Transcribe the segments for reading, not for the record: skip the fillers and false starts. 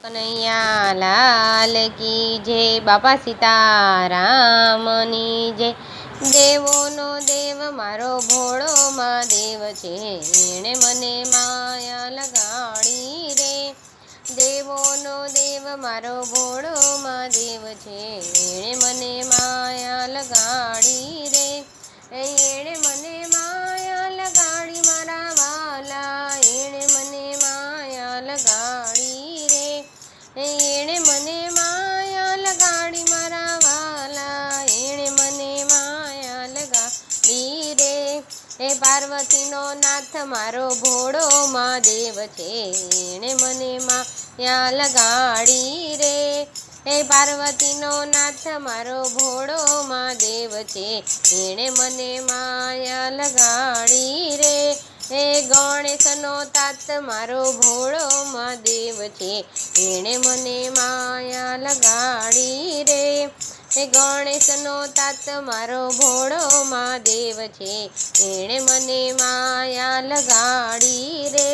કનૈયા લાલ કી જય, બાપા સીતારામની જય। દેવોનો દેવ મારો ભોળો મહાદેવ છે, એણે મને માયા લગાડી રે। દેવોનો દેવ મારો ભોળો મહાદેવ છે, એણે મને માયા લગાડી રે। એણે મને માયા લગાડી મારા વાલા, એણે મને માયા લગાડી રે। એણે મને માયા લગાડી મારા વાલા, એણે મને માયા લગાડી રે। એ પાર્વતીનો નાથ મારો ભોળો મહાદેવ છે, એણે મને માયા લગાડી રે। એ પાર્વતીનો નાથ મારો ભોળો મહાદેવ છે, એણે મને માયા લગાડી રે। એ ગણેશનો તાત મારો ભોળો મહાદેવ છે, એણે મને માયા લગાડી રે। એ ગણેશનો તાત મારો ભોળો મહાદેવ છે, એણે મને માયા લગાડી રે।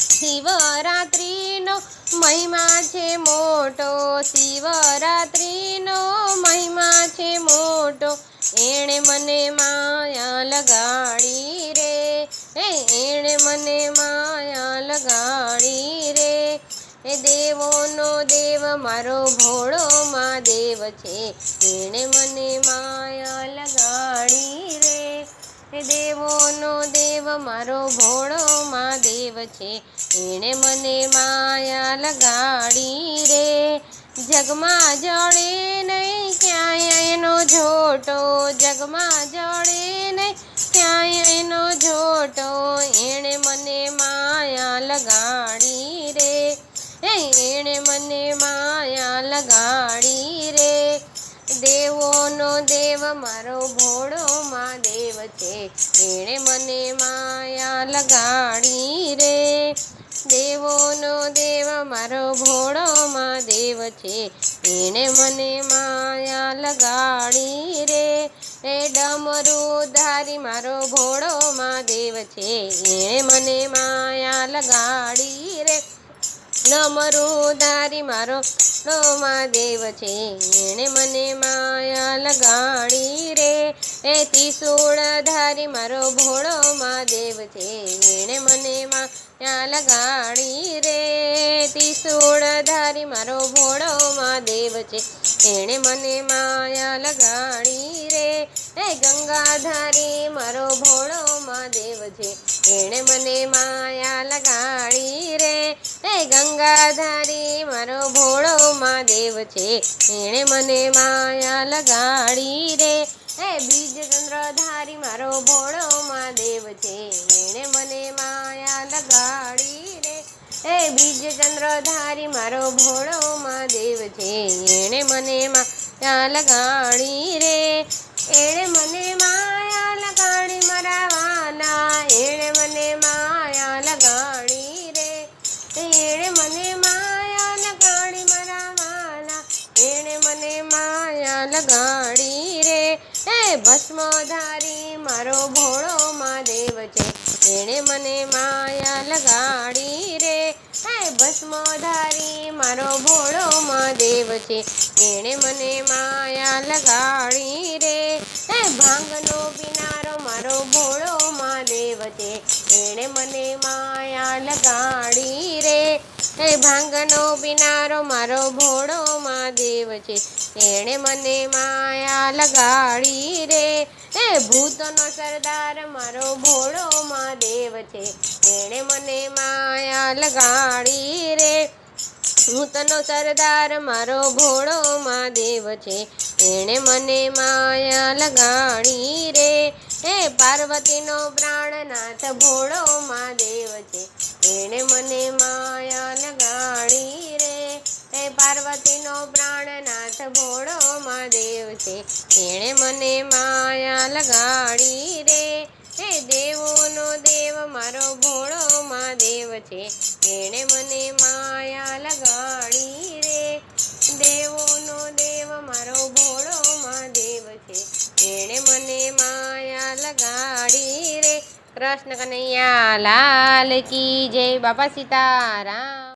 શિવરાત્રિનો મહિમા છે મોટો, શિવરાત્રિનો મહિમા છે મોટો, એણે મને માયા લગાડી રે। એણે મને માયા લગાડી રે। એ દેવોનો દેવ મારો ભોળો મહાદેવ છે, એણે મને માયા લગાડી રે। એ દેવોનો દેવ મારો ભોળો મહાદેવ છે, એણે મને માયા લગાડી રે। જગમાં જડે નહીં ક્યાંય એનો જોટો, જગમાં જડે નહીં ક્યાંય એનો જોટો, એણે મને માયા લગાડી રે। એણે મને માયા લગાડી રે। દેવોનો દેવ મારો ભોળો મહાદેવ છે, એણે મને માયા લગાડી રે। દેવોનો દેવ મારો ભોળો મહાદેવ છે, એણે મને માયા લગાડી રે। એ ડમરુધારી મારો ભોળો મહાદેવ છે, એણે મને માયા લગાડી રે। ડમરુધારી મારો મહાદેવ છે, એણે મને માયા લગાડી રે। એ ત્રિશૂળધારી મારો ભોળો મહાદેવ છે, એણે મને માયા લગાડી રે। ત્રિશૂળધારી મારો ભોળો મહાદેવ છે, એણે મને માયા લગાડી રે। એ ગંગાધારી મારો ભોળો મહાદેવ છે, એણે મને માયા લગાડી રે। એ ગંગાધારી મારો ભોળો મહાદેવ છે, એણે મને માયા લગાડી રે। એ બીજચંદ્રધારી મારો ભોળો મહાદેવ છે, એણે મને માયા લગાડી રે। એ બીજચંદ્રધારી મારો ભોળો મહાદેવ છે, એણે મને માયા લગાડી રે। એણે મને માયા લગાડી મારા વાલા, એણે મને માયા લગાડી રે। એણે મને માયા લગાડી મારા વાલા, એણે મને માયા લગાડી રે। એ ભસ્મધારી મારો ભોળો મહાદેવ છે, એણે મને માયા લગાડી રે। એ ભસ્મધારી મારો ભોળો મહાદેવ છે, એણે મને માયા લગાડી રે। એ ભાંગનો પીનારો મારો ભોળો મહાદેવ છે, એણે મને માયા લગાડી રે। એ ભાંગનો પીનારો મારો ભોળો મહાદેવ છે, એણે મને માયા લગાડી રે। એ ભૂતનો સરદાર મારો ભોળો મહાદેવ છે, એણે મને માયા લગાડી રે। ભૂતનો સરદાર મારો ભોળો મહાદેવ છે, એણે મને માયા લગાડી રે। એ પાર્વતીનો પ્રાણનાથ ભોળો મહાદેવ છે, એણે મને માયા લગાડી રે। એ પાર્વતીનો પ્રાણનાથ ભોળો મહાદેવ છે, એણે મને માયા લગાડી રે। એ દેવોનો દેવ મારો ભોળો મહાદેવ છે, એણે મને માયા લગાડી રે। દેવોનો દેવ મારો ભોળો મહાદેવ છે, એણે મને માયા લગાડી રે। કૃષ્ણ કનૈયા લાલ કી જય, બાપા સીતારામ।